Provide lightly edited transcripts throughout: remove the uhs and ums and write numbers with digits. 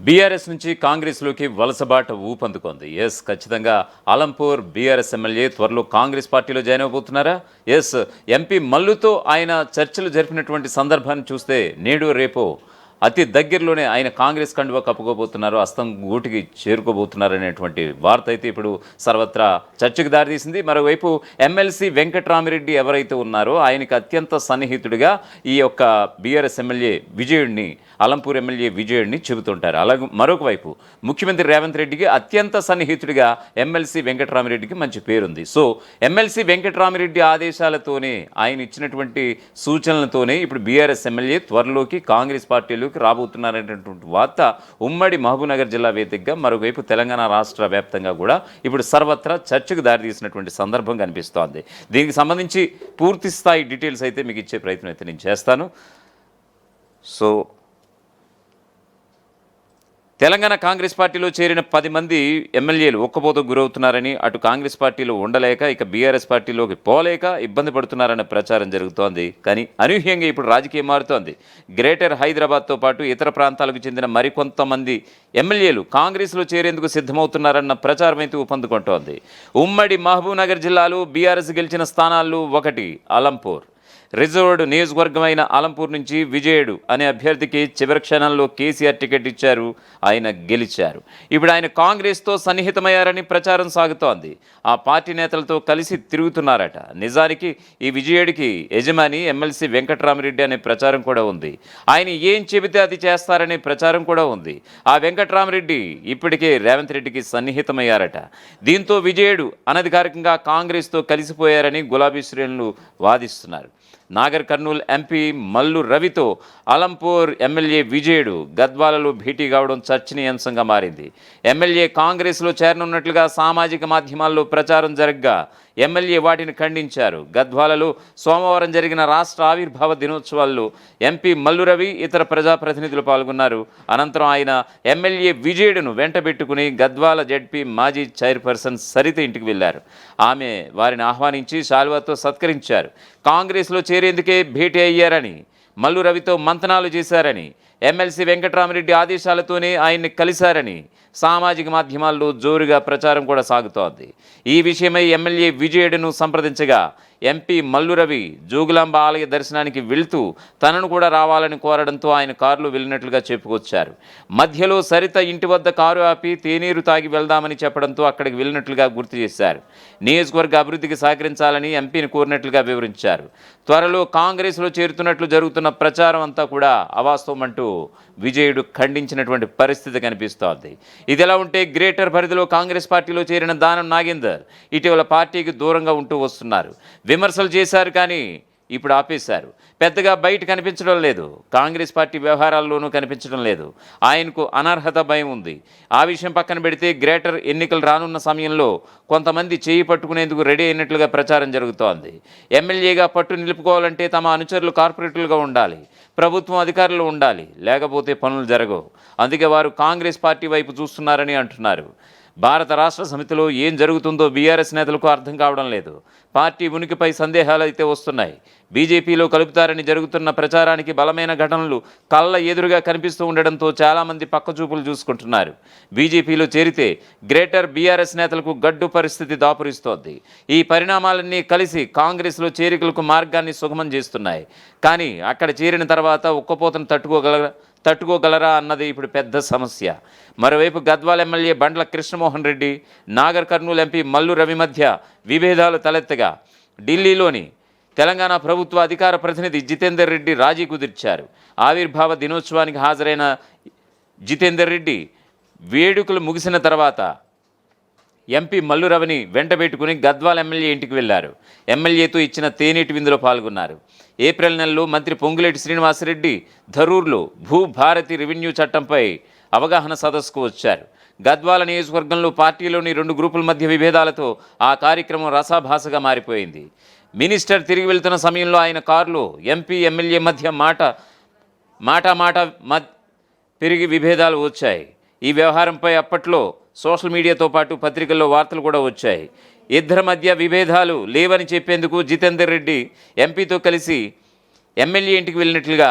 BRS నుంచి కాంగ్రెస్లోకి వలసబాట ఊపందుకుంది. ఖచ్చితంగా అలంపూర్ బీఆర్ఎస్ ఎమ్మెల్యే త్వరలో కాంగ్రెస్ పార్టీలో జాయిన్ అవబోతున్నారా? ఎంపీ మల్లుతో ఆయన చర్చలు జరిపినటువంటి సందర్భాన్ని చూస్తే నేడు రేపో అతి దగ్గరలోనే ఆయన కాంగ్రెస్ కండువా కప్పుకోబోతున్నారు, అస్తం గూటికి చేరుకోబోతున్నారు అనేటువంటి వార్త అయితే ఇప్పుడు సర్వత్రా చర్చకు దారితీసింది. మరోవైపు ఎమ్మెల్సీ వెంకట్రామిరెడ్డి ఎవరైతే ఉన్నారో ఆయనకి అత్యంత సన్నిహితుడిగా ఈ యొక్క బీఆర్ఎస్ ఎమ్మెల్యే విజయుడిని, అలంపూర్ ఎమ్మెల్యే విజయుడిని చెబుతుంటారు. అలాగే మరొక వైపు ముఖ్యమంత్రి రేవంత్ రెడ్డికి అత్యంత సన్నిహితుడిగా ఎమ్మెల్సీ వెంకట్రామిరెడ్డికి మంచి పేరుంది. ఎమ్మెల్సీ వెంకట్రామిరెడ్డి ఆదేశాలతోనే, ఆయన ఇచ్చినటువంటి సూచనలతోనే ఇప్పుడు బీఆర్ఎస్ ఎమ్మెల్యే త్వరలోకి కాంగ్రెస్ పార్టీలోకి రాబోతున్నారనేటువంటి వార్త ఉమ్మడి మహబూబ్నగర్ జిల్లా వేదికగా, మరోవైపు తెలంగాణ రాష్ట్ర వ్యాప్తంగా కూడా ఇప్పుడు సర్వత్రా చర్చకు దారితీసినటువంటి సందర్భం కనిపిస్తోంది. దీనికి సంబంధించి పూర్తి స్థాయి డీటెయిల్స్ అయితే మీకు ఇచ్చే ప్రయత్నం అయితే నేను చేస్తాను. తెలంగాణ కాంగ్రెస్ పార్టీలో చేరిన 10 మంది ఎమ్మెల్యేలు ఒక్కపోతకు గురవుతున్నారని, అటు కాంగ్రెస్ పార్టీలో ఉండలేక ఇక బీఆర్ఎస్ పార్టీలోకి పోలేక ఇబ్బంది పడుతున్నారన్న ప్రచారం జరుగుతోంది. కానీ అనూహ్యంగా ఇప్పుడు రాజకీయం మారుతోంది. గ్రేటర్ హైదరాబాద్తో పాటు ఇతర ప్రాంతాలకు చెందిన మరికొంతమంది ఎమ్మెల్యేలు కాంగ్రెస్లో చేరేందుకు సిద్ధమవుతున్నారన్న ప్రచారం అయితే ఊపందుకుంటోంది. ఉమ్మడి మహబూబ్నగర్ జిల్లాలో బీఆర్ఎస్ గెలిచిన స్థానాల్లో ఒకటి అలంపూర్. రిజర్వ్డ్ నియోజకవర్గమైన అలంపూర్ నుంచి విజయుడు అనే అభ్యర్థికి చివరి క్షణంలో కేసీఆర్ టికెట్ ఇచ్చారు, ఆయన గెలిచారు. ఇప్పుడు ఆయన కాంగ్రెస్తో సన్నిహితమయ్యారని ప్రచారం సాగుతోంది. ఆ పార్టీ నేతలతో కలిసి తిరుగుతున్నారట. నిజానికి ఈ విజయుడికి యజమాని ఎమ్మెల్సీ వెంకట్రామిరెడ్డి అనే ప్రచారం కూడా ఉంది. ఆయన ఏం చెబితే అది చేస్తారనే ప్రచారం కూడా ఉంది. ఆ వెంకట్రామిరెడ్డి ఇప్పటికే రేవంత్ రెడ్డికి సన్నిహితమయ్యారట. దీంతో విజయుడు అనధికారికంగా కాంగ్రెస్తో కలిసిపోయారని గులాబీ శ్రేణులు వాదిస్తున్నారు. నాగర్ కర్నూల్ ఎంపీ మల్లు రవితో అలంపూర్ ఎమ్మెల్యే విజయుడు గద్వాలలో భేటీ కావడం చర్చనీయాంశంగా మారింది. ఎమ్మెల్యే కాంగ్రెస్లో చేరనున్నట్లుగా సామాజిక మాధ్యమాల్లో ప్రచారం జరగ్గా ఎమ్మెల్యే వాటిని ఖండించారు. గద్వాలలో సోమవారం జరిగిన రాష్ట్ర ఆవిర్భావ దినోత్సవాల్లో ఎంపీ మల్లు రవి ఇతర ప్రజాప్రతినిధులు పాల్గొన్నారు. అనంతరం ఆయన ఎమ్మెల్యే విజయుడును వెంటబెట్టుకుని గద్వాల జెడ్పీ మాజీ చైర్పర్సన్ సరిత ఇంటికి వెళ్లారు. ఆమె వారిని ఆహ్వానించి శాల్వాతో సత్కరించారు. కాంగ్రెస్లో చేరేందుకే భేటీ అయ్యారని, మల్లు రవితో మంతనాలు చేశారని, ఎమ్మెల్సీ వెంకట్రామిరెడ్డి ఆదేశాలతోనే ఆయన్ని కలిశారని సామాజిక మాధ్యమాల్లో జోరుగా ప్రచారం కూడా సాగుతోంది. ఈ విషయమై ఎమ్మెల్యే విజయుడును సంప్రదించగా ఎంపీ మల్లు రవి జోగులాంబ ఆలయ దర్శనానికి వెళ్తూ తనను కూడా రావాలని కోరడంతో ఆయన కారులో వెళ్ళినట్లుగా చెప్పుకొచ్చారు. మధ్యలో సరిత ఇంటి వద్ద కారు ఆపి తేనీరు తాగి వెళ్దామని చెప్పడంతో అక్కడికి వెళ్ళినట్లుగా గుర్తు చేశారు. నియోజకవర్గ అభివృద్ధికి సహకరించాలని ఎంపీని కోరినట్లుగా వివరించారు. త్వరలో కాంగ్రెస్లో చేరుతున్నట్లు జరుగుతున్న ప్రచారం అంతా కూడా అవాస్తవం అంటూ విజయుడు ఖండించినటువంటి పరిస్థితి కనిపిస్తోంది. ఇదిలా ఉంటే గ్రేటర్ పరిధిలో కాంగ్రెస్ పార్టీలో చేరిన దానం నాగేందర్ ఇటీవల పార్టీకి దూరంగా ఉంటూ వస్తున్నారు. విమర్శలు చేశారు, కానీ ఇప్పుడు ఆపేశారు. పెద్దగా బయట కనిపించడం లేదు, కాంగ్రెస్ పార్టీ వ్యవహారాల్లోనూ కనిపించడం లేదు. ఆయనకు అనర్హత భయం ఉంది. ఆ విషయం పక్కన పెడితే గ్రేటర్ ఎన్నికలు రానున్న సమయంలో కొంతమంది చేయి పట్టుకునేందుకు రెడీ అయినట్లుగా ప్రచారం జరుగుతోంది. ఎమ్మెల్యేగా పట్టు నిలుపుకోవాలంటే తమ అనుచరులు కార్పొరేటర్లుగా ఉండాలి, ప్రభుత్వం అధికారులు ఉండాలి, లేకపోతే పనులు జరగవు. అందుకే వారు కాంగ్రెస్ పార్టీ వైపు చూస్తున్నారని అంటున్నారు. భారత రాష్ట్ర సమితిలో ఏం జరుగుతుందో బీఆర్ఎస్ నేతలకు అర్థం కావడం లేదు. పార్టీ ఉనికిపై సందేహాలు అయితే వస్తున్నాయి. బీజేపీలో కలుపుతారని జరుగుతున్న ప్రచారానికి బలమైన ఘటనలు కళ్ళ ఎదురుగా కనిపిస్తూ ఉండడంతో చాలామంది పక్కచూపులు చూసుకుంటున్నారు. బీజేపీలో చేరితే గ్రేటర్ బీఆర్ఎస్ నేతలకు గడ్డు పరిస్థితి దాపురిస్తోంది. ఈ పరిణామాలన్నీ కలిసి కాంగ్రెస్లో చేరికలకు మార్గాన్ని సుగమం చేస్తున్నాయి. కానీ అక్కడ చేరిన తర్వాత ఉక్కపోతను తట్టుకోగలరా అన్నది ఇప్పుడు పెద్ద సమస్య. మరోవైపు గద్వాల ఎమ్మెల్యే బండ్ల కృష్ణమోహన్ రెడ్డి, నాగర్ కర్నూలు ఎంపీ మల్లు రవి మధ్య విభేదాలు తలెత్తగా ఢిల్లీలోని తెలంగాణ ప్రభుత్వ అధికార ప్రతినిధి జితేందర్ రెడ్డి రాజీ కుదిర్చారు. ఆవిర్భావ దినోత్సవానికి హాజరైన జితేందర్ రెడ్డి వేడుకలు ముగిసిన తర్వాత ఎంపీ మల్లు రవిని వెంటబెట్టుకుని గద్వాల ఎమ్మెల్యే ఇంటికి వెళ్లారు. ఎమ్మెల్యేతో ఇచ్చిన తేనీటి విందులో పాల్గొన్నారు. ఏప్రిల్ నెలలో మంత్రి పొంగులేటి శ్రీనివాసరెడ్డి ధరూర్లో భూభారతి రెవెన్యూ చట్టంపై అవగాహన సదస్సుకు వచ్చారు. గద్వాల నియోజకవర్గంలో పార్టీలోని 2 గ్రూపుల మధ్య విభేదాలతో ఆ కార్యక్రమం రసాభాసగా మారిపోయింది. మినిస్టర్ తిరిగి వెళ్తున్న సమయంలో ఆయన కారులో ఎంపీ ఎమ్మెల్యే మధ్య మాట పెరిగి విభేదాలు వచ్చాయి. ఈ వ్యవహారంపై అప్పట్లో సోషల్ మీడియాతో పాటు పత్రికల్లో వార్తలు కూడా వచ్చాయి. ఇద్దరి మధ్య విభేదాలు లేవని చెప్పేందుకు జితేందర్ రెడ్డి ఎంపీతో కలిసి ఎమ్మెల్యే ఇంటికి వెళ్ళినట్లుగా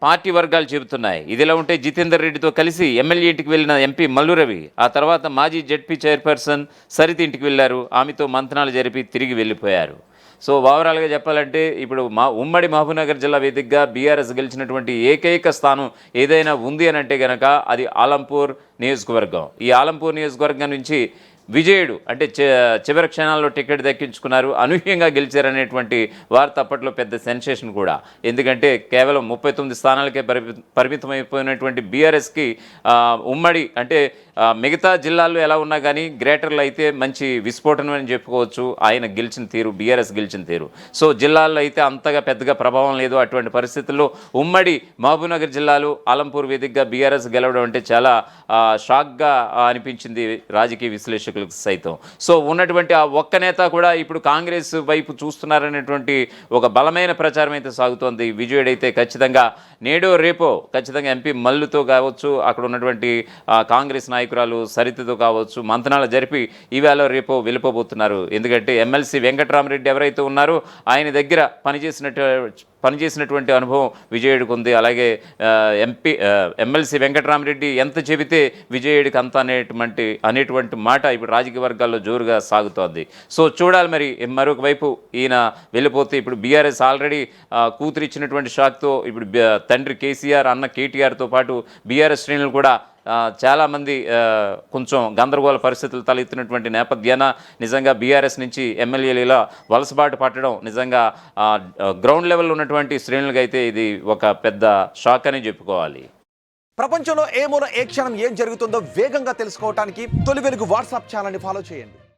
పార్టీ వర్గాలు చెబుతున్నాయి. ఇదిలా ఉంటే జితేందర్ రెడ్డితో కలిసి ఎమ్మెల్యే ఇంటికి వెళ్ళిన ఎంపీ మల్లు రవి ఆ తర్వాత మాజీ జెడ్పీ చైర్పర్సన్ సరిత ఇంటికి వెళ్లారు. ఆమెతో మంతనాలు జరిపి తిరిగి వెళ్ళిపోయారు. సో ఓవరాల్గా చెప్పాలంటే ఇప్పుడు ఉమ్మడి మహబూబ్నగర్ జిల్లా వేదికగా బీఆర్ఎస్ గెలిచినటువంటి ఏకైక స్థానం ఏదైనా ఉంది అని అంటే కనుక అది ఆలంపూర్ నియోజకవర్గం. ఈ ఆలంపూర్ నియోజకవర్గం నుంచి విజయుడు అంటే చివరి క్షణాల్లో టికెట్ దక్కించుకున్నారు, అనూహ్యంగా గెలిచారనేటువంటి వార్త అప్పట్లో పెద్ద సెన్సేషన్ కూడా. ఎందుకంటే కేవలం 39 స్థానాలకే పరిమితమైపోయినటువంటి బీఆర్ఎస్కి ఉమ్మడి అంటే మిగతా జిల్లాల్లో ఎలా ఉన్నా కానీ గ్రేటర్లో అయితే మంచి విస్ఫోటనం అని చెప్పుకోవచ్చు. ఆయన గెలిచిన తీరు, బీఆర్ఎస్ గెలిచిన తీరు. సో జిల్లాల్లో అయితే అంతగా పెద్దగా ప్రభావం లేదు. అటువంటి పరిస్థితుల్లో ఉమ్మడి మహబూబ్నగర్ జిల్లాలో ఆలంపూర్ వేదికగా బీఆర్ఎస్ గెలవడం అంటే చాలా షాక్గా అనిపించింది రాజకీయ విశ్లేషకులకు సైతం. సో ఉన్నటువంటి ఆ ఒక్క నేత కూడా ఇప్పుడు కాంగ్రెస్ వైపు చూస్తున్నారనేటువంటి ఒక బలమైన ప్రచారం అయితే సాగుతోంది. విజయుడైతే ఖచ్చితంగా నేడో రేపో ఖచ్చితంగా ఎంపీ మల్లుతో కావచ్చు, అక్కడ ఉన్నటువంటి కాంగ్రెస్ నాయకురాలు సరితతో కావచ్చు మంతనాలు జరిపి ఈవేళ రేపో వెళ్ళిపోబోతున్నారు. ఎందుకంటే ఎమ్మెల్సీ వెంకటరామరెడ్డి ఎవరైతే ఉన్నారో ఆయన దగ్గర పనిచేసినటువంటి అనుభవం విజయుడికి ఉంది. అలాగే ఎమ్మెల్సీ వెంకటరామరెడ్డి ఎంత చెబితే విజయుడికి అంత అనేటువంటి మాట ఇప్పుడు రాజకీయ వర్గాల్లో జోరుగా సాగుతోంది. సో చూడాలి మరి. మరొక వైపు ఈయన వెళ్ళిపోతే ఇప్పుడు బీఆర్ఎస్ ఆల్రెడీ కూతురు ఇచ్చినటువంటి షాక్తో ఇప్పుడు తండ్రి కేసీఆర్, అన్న కేటీఆర్తో పాటు బీఆర్ఎస్ శ్రేణులు కూడా చాలామంది కొంచెం గందరగోళ పరిస్థితులు తలెత్తినటువంటి నేపథ్యాన నిజంగా బీఆర్ఎస్ నుంచి ఎమ్మెల్యేలు ఇలా వలసబాటు పట్టడం నిజంగా గ్రౌండ్ లెవెల్లో ఉన్నటువంటి శ్రేణులకు అయితే ఇది ఒక పెద్ద షాక్ అని చెప్పుకోవాలి. ప్రపంచంలో ఏ మూల ఏ క్షణం ఏం జరుగుతుందో వేగంగా తెలుసుకోవడానికి తొలి వెలుగు వాట్సాప్ ఛానల్ని ఫాలో చేయండి.